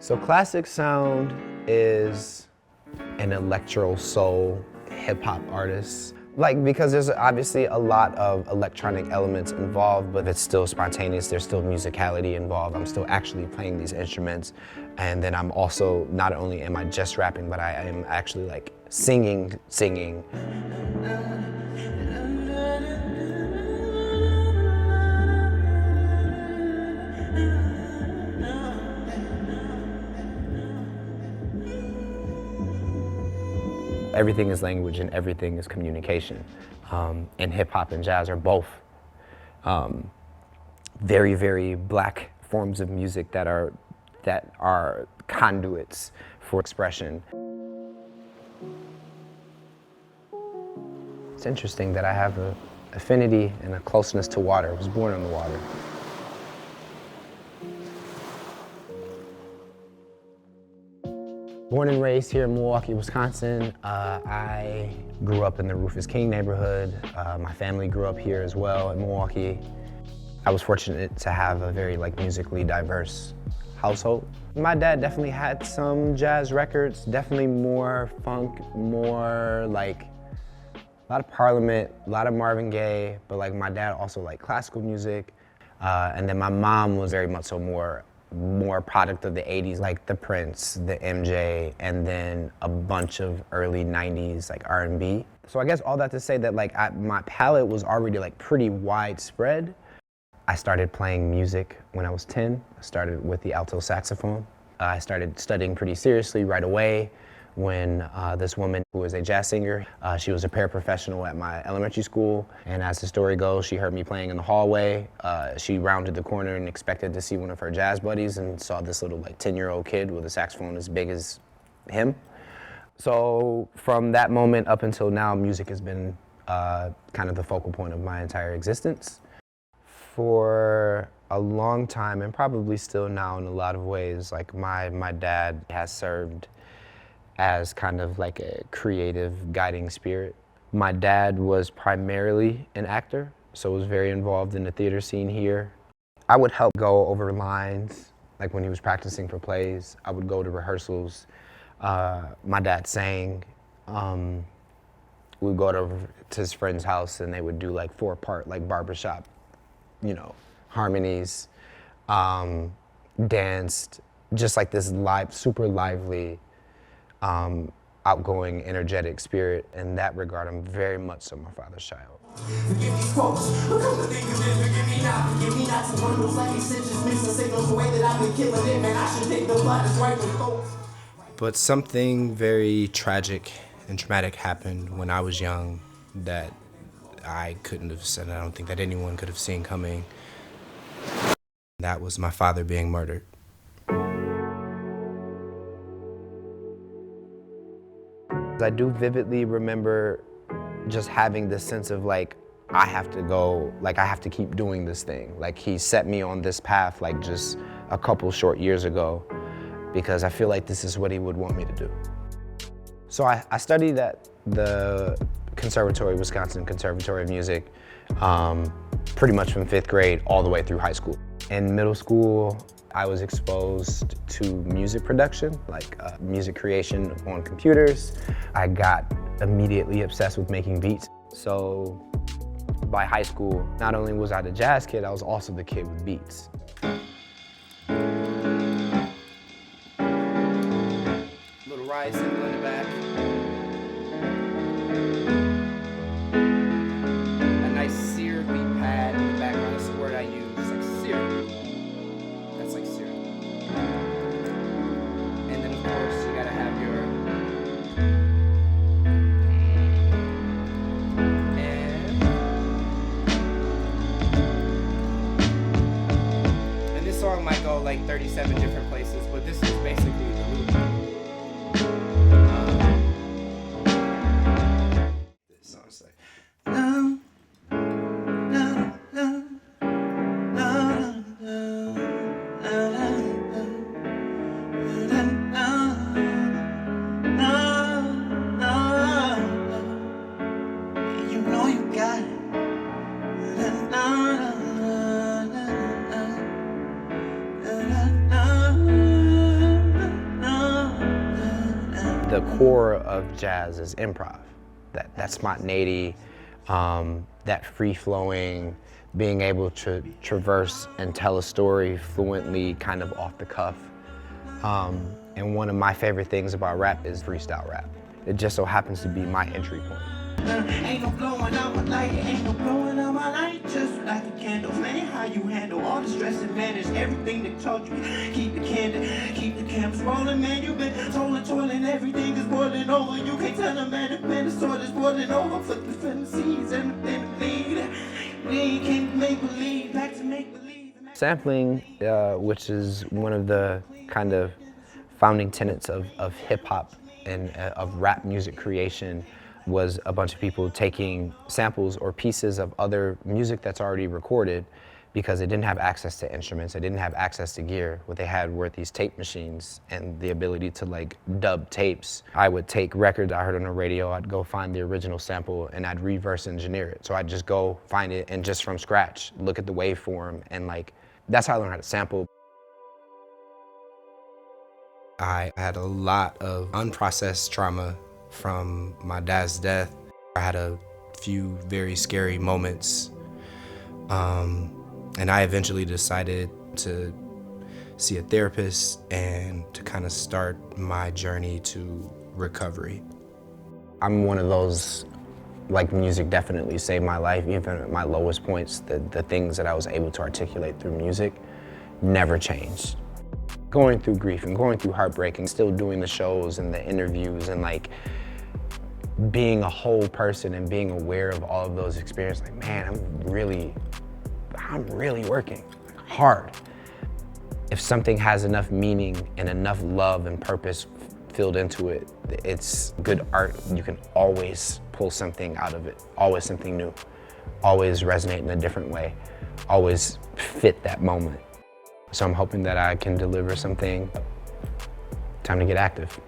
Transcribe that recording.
So Klassik sound is an electro-soul hip-hop artist. Like, because there's obviously a lot of electronic elements involved, but it's still spontaneous, there's still musicality involved. I'm still actually playing these instruments. And then I'm also, not only am I just rapping, but I am actually like singing. Everything is language and everything is communication. And hip hop and jazz are both very, very black forms of music that are conduits for expression. It's interesting that I have an affinity and a closeness to water. I was born on the water. Born and raised here in Milwaukee, Wisconsin. I grew up in the Rufus King neighborhood. My family grew up here as well in Milwaukee. I was fortunate to have a very musically diverse household. My dad definitely had some jazz records, definitely more funk, more a lot of Parliament, a lot of Marvin Gaye, but my dad also liked classical music. And then my mom was very much so more product of the 80s, like the Prince, the MJ, and then a bunch of early 90s R&B. So I guess all that to say that my palette was already pretty widespread. I started playing music when I was 10. I started with the alto saxophone. I started studying pretty seriously right away when this woman who was a jazz singer, she was a paraprofessional at my elementary school, and as the story goes, she heard me playing in the hallway. She rounded the corner and expected to see one of her jazz buddies and saw this little 10-year-old kid with a saxophone as big as him. So from that moment up until now, music has been kind of the focal point of my entire existence. For a long time, and probably still now in a lot of ways, my dad has served as kind of a creative guiding spirit. My dad was primarily an actor, so was very involved in the theater scene here. I would help go over lines, when he was practicing for plays. I would go to rehearsals. My dad sang. We'd go to his friend's house and they would do 4-part barbershop, harmonies, danced, just this super lively, outgoing, energetic spirit. In that regard, I'm very much so my father's child. But something very tragic and traumatic happened when I was young that I couldn't have said, I don't think that anyone could have seen coming. That was my father being murdered. I do vividly remember just having this sense of I have to go, I have to keep doing this thing. He set me on this path just a couple short years ago because I feel this is what he would want me to do. So I studied at the Conservatory, Wisconsin Conservatory of Music, pretty much from 5th grade all the way through high school. In middle school, I was exposed to music production, music creation on computers. I got immediately obsessed with making beats. So by high school, not only was I the jazz kid, I was also the kid with beats. Little ride cymbal in the back. A nice sear beat pad in the background. That's the word I use. It's sear. That's sear. And then of course you gotta have your and this song might go 37 different places, but this is basically the loop. the core of jazz is improv. That spontaneity, that free-flowing, being able to traverse and tell a story fluently, kind of off the cuff. And one of my favorite things about rap is freestyle rap. It just so happens to be my entry point. Ain't no blowing out my light, ain't no blowing out my light. Just like a candle, man, how you handle all the stress and manage everything they taught you. Keep the candle, keep the cameras rolling, man. You been toiling, everything is boiling over. You can't tell a man if the sword is boiling over. Flip the fantasies and bleed. We can't make believe, back to make believe. Sampling, which is one of the kind of founding tenets of hip hop and of rap music creation, was a bunch of people taking samples or pieces of other music that's already recorded because they didn't have access to instruments, they didn't have access to gear. What they had were these tape machines and the ability to like dub tapes. I would take records I heard on the radio, I'd go find the original sample and I'd reverse engineer it. So I'd just go find it and just from scratch, look at the waveform, and like, that's how I learned how to sample. I had a lot of unprocessed trauma from my dad's death. I had a few very scary moments, and I eventually decided to see a therapist and to kind of start my journey to recovery. I'm one of those, like, music definitely saved my life. Even at my lowest points, the things that I was able to articulate through music never changed. Going through grief and going through heartbreak and still doing the shows and the interviews and like being a whole person and being aware of all of those experiences, like, man, I'm really working hard. If something has enough meaning and enough love and purpose filled into it, it's good art. You can always pull something out of it, always something new, always resonate in a different way, always fit that moment. So I'm hoping that I can deliver something. Time to get active.